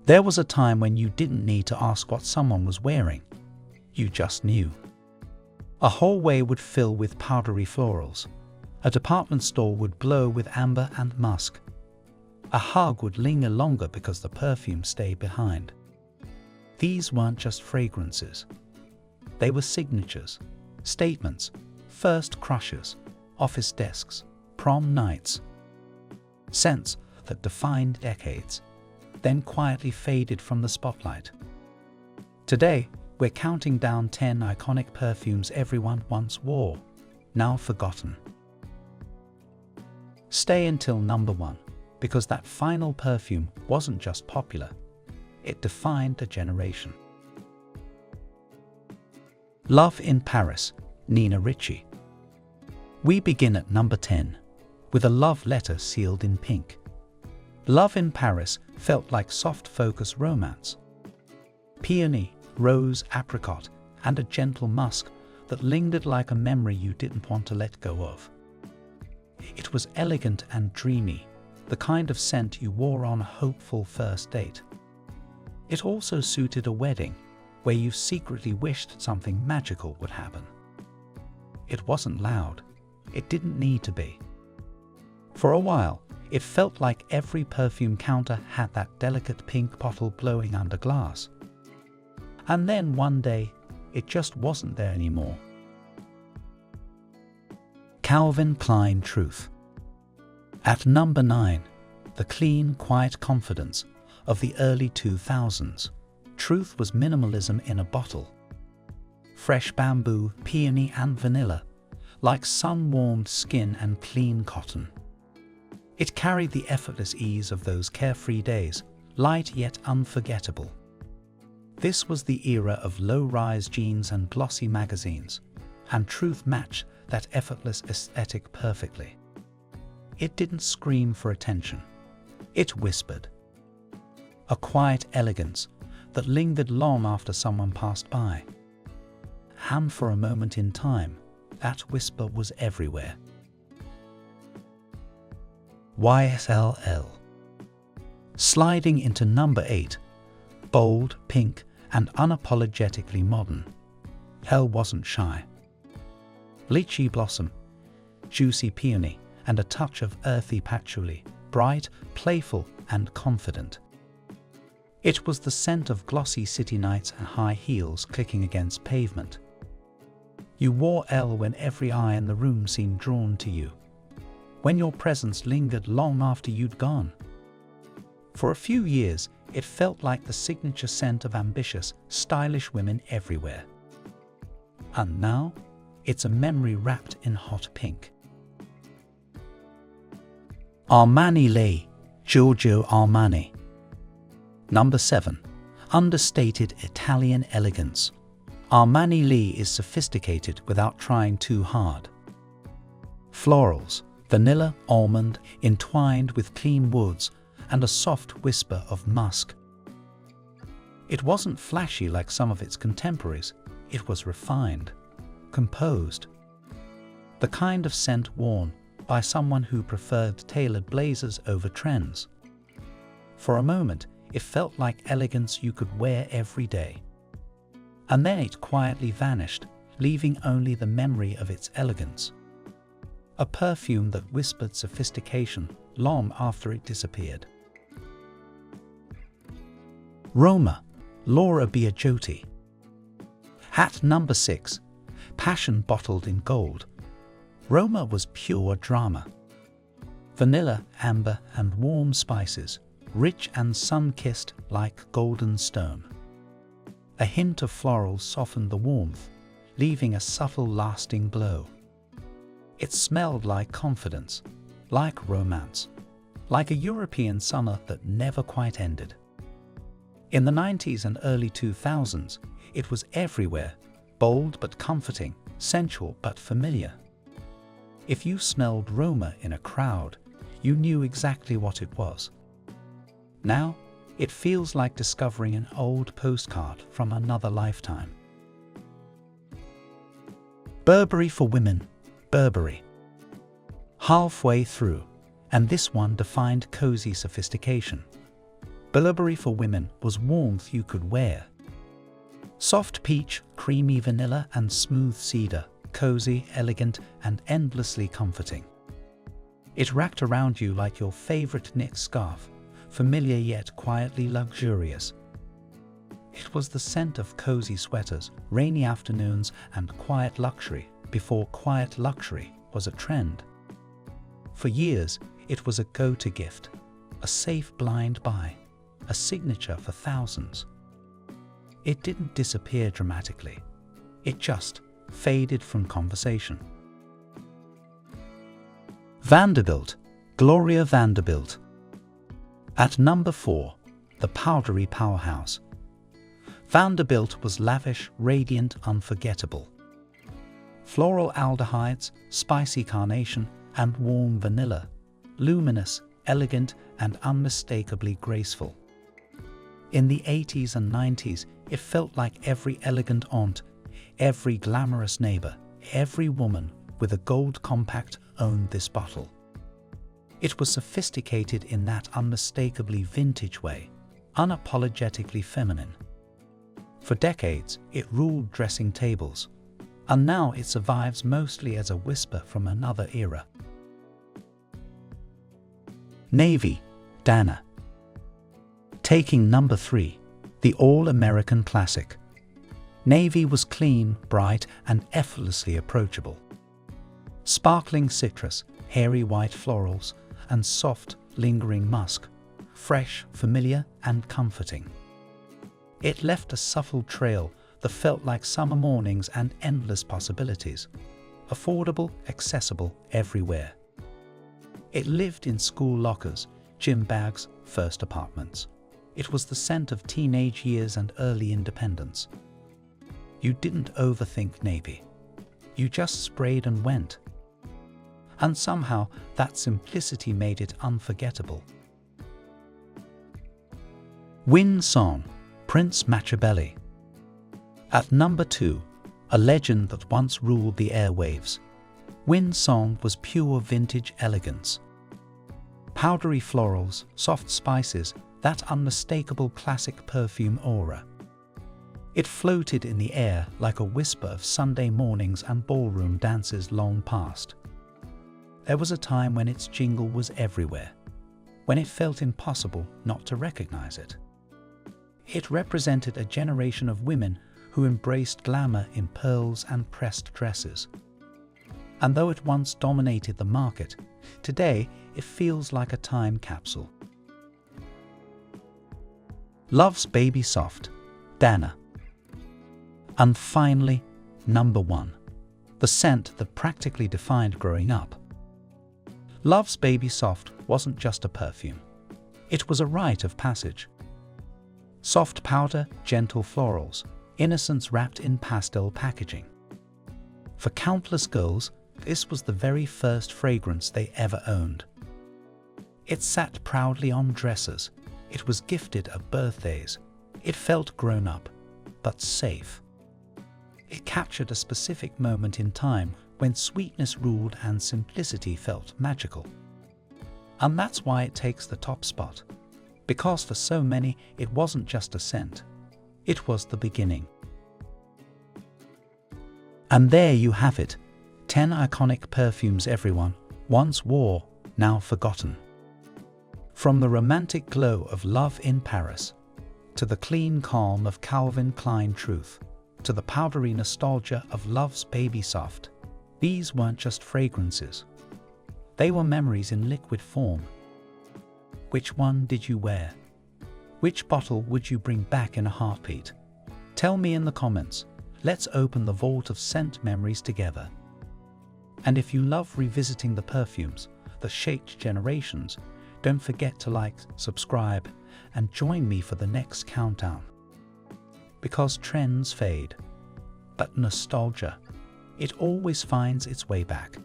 There was a time when you didn't need to ask what someone was wearing. You just knew. A hallway would fill with powdery florals. A department store would blow with amber and musk. A hug would linger longer because the perfume stayed behind. These weren't just fragrances. They were signatures, statements, first crushes, office desks, prom nights. Scents that defined decades, then quietly faded from the spotlight. Today, we're counting down 10 iconic perfumes everyone once wore, now forgotten. Stay until number 1, because that final perfume wasn't just popular, it defined a generation. Love in Paris, Nina Ricci. We begin at number 10, with a love letter sealed in pink. Love in Paris felt like soft focus romance. Peony, rose, apricot, and a gentle musk that lingered like a memory you didn't want to let go of. It was elegant and dreamy, the kind of scent you wore on a hopeful first date. It also suited a wedding where you secretly wished something magical would happen. It wasn't loud. It didn't need to be. For a while, it felt like every perfume counter had that delicate pink bottle blowing under glass. And then one day, it just wasn't there anymore. Calvin Klein Truth. At number 9, the clean, quiet confidence of the early 2000s. Truth was minimalism in a bottle. Fresh bamboo, peony and vanilla, like sun-warmed skin and clean cotton. It carried the effortless ease of those carefree days, light yet unforgettable. This was the era of low-rise jeans and glossy magazines, and Truth matched that effortless aesthetic perfectly. It didn't scream for attention. It whispered. A quiet elegance that lingered long after someone passed by. And for a moment in time, that whisper was everywhere. Elle. Sliding into number 8, bold, pink, and unapologetically modern. Elle wasn't shy. Lychee blossom, juicy peony, and a touch of earthy patchouli, bright, playful, and confident. It was the scent of glossy city nights and high heels clicking against pavement. You wore Elle when every eye in the room seemed drawn to you, when your presence lingered long after you'd gone. For a few years, it felt like the signature scent of ambitious, stylish women everywhere. And now, it's a memory wrapped in hot pink. Armani Giorgio Armani. Number 7. Understated Italian elegance. Armani is sophisticated without trying too hard. Florals, vanilla, almond, entwined with clean woods, and a soft whisper of musk. It wasn't flashy like some of its contemporaries. It was refined, composed. The kind of scent worn by someone who preferred tailored blazers over trends. For a moment, it felt like elegance you could wear every day. And then it quietly vanished, leaving only the memory of its elegance. A perfume that whispered sophistication long after it disappeared. Roma, Laura Biagiotti. At number 6, passion bottled in gold. Roma was pure drama. Vanilla, amber, and warm spices, rich and sun-kissed like golden stone. A hint of floral softened the warmth, leaving a subtle, lasting glow. It smelled like confidence, like romance, like a European summer that never quite ended. In the 90s and early 2000s, it was everywhere, bold but comforting, sensual but familiar. If you smelled Roma in a crowd, you knew exactly what it was. Now, it feels like discovering an old postcard from another lifetime. Burberry for women, Burberry. Halfway through, and this one defined cozy sophistication. Burberry for women was warmth you could wear. Soft peach, creamy vanilla, and smooth cedar, cozy, elegant, and endlessly comforting. It wrapped around you like your favorite knit scarf, familiar yet quietly luxurious. It was the scent of cozy sweaters, rainy afternoons, and quiet luxury before quiet luxury was a trend. For years, it was a go-to gift, a safe blind buy, a signature for thousands. It didn't disappear dramatically. It just faded from conversation. Vanderbilt, Gloria Vanderbilt. At number 4, the powdery powerhouse. Vanderbilt was lavish, radiant, unforgettable. Floral aldehydes, spicy carnation, and warm vanilla, luminous, elegant, and unmistakably graceful. In the 80s and 90s, it felt like every elegant aunt, every glamorous neighbor, every woman with a gold compact owned this bottle. It was sophisticated in that unmistakably vintage way, unapologetically feminine. For decades, it ruled dressing tables, and now it survives mostly as a whisper from another era. Navy, Dana. Taking number 3, the all-American classic. Navy was clean, bright, and effortlessly approachable. Sparkling citrus, hairy white florals, and soft, lingering musk, fresh, familiar, and comforting. It left a subtle trail that felt like summer mornings and endless possibilities, affordable, accessible, everywhere. It lived in school lockers, gym bags, first apartments. It was the scent of teenage years and early independence. You didn't overthink Navy. You just sprayed and went. And somehow that simplicity made it unforgettable. Win Song, Prince Matchabelli. At number 2, a legend that once ruled the airwaves. Win Song was pure vintage elegance. Powdery florals, soft spices, that unmistakable classic perfume aura. It floated in the air like a whisper of Sunday mornings and ballroom dances long past. There was a time when its jingle was everywhere, when it felt impossible not to recognize it. It represented a generation of women who embraced glamour in pearls and pressed dresses. And though it once dominated the market, today it feels like a time capsule. Love's Baby Soft, Dana. And finally, number 1, the scent that practically defined growing up. Love's Baby Soft wasn't just a perfume. It was a rite of passage. Soft powder, gentle florals, innocence wrapped in pastel packaging. For countless girls, this was the very first fragrance they ever owned. It sat proudly on dressers. It was gifted at birthdays. It felt grown up, but safe. It captured a specific moment in time when sweetness ruled and simplicity felt magical. And that's why it takes the top spot. Because for so many, it wasn't just a scent. It was the beginning. And there you have it, 10 iconic perfumes everyone once wore, now forgotten. From the romantic glow of Love in Paris, to the clean calm of Calvin Klein Truth, to the powdery nostalgia of Love's Baby Soft, these weren't just fragrances. They were memories in liquid form. Which one did you wear? Which bottle would you bring back in a heartbeat? Tell me in the comments. Let's open the vault of scent memories together. And if you love revisiting the perfumes that shaped generations, don't forget to like, subscribe, and join me for the next countdown. Because trends fade, but nostalgia, it always finds its way back.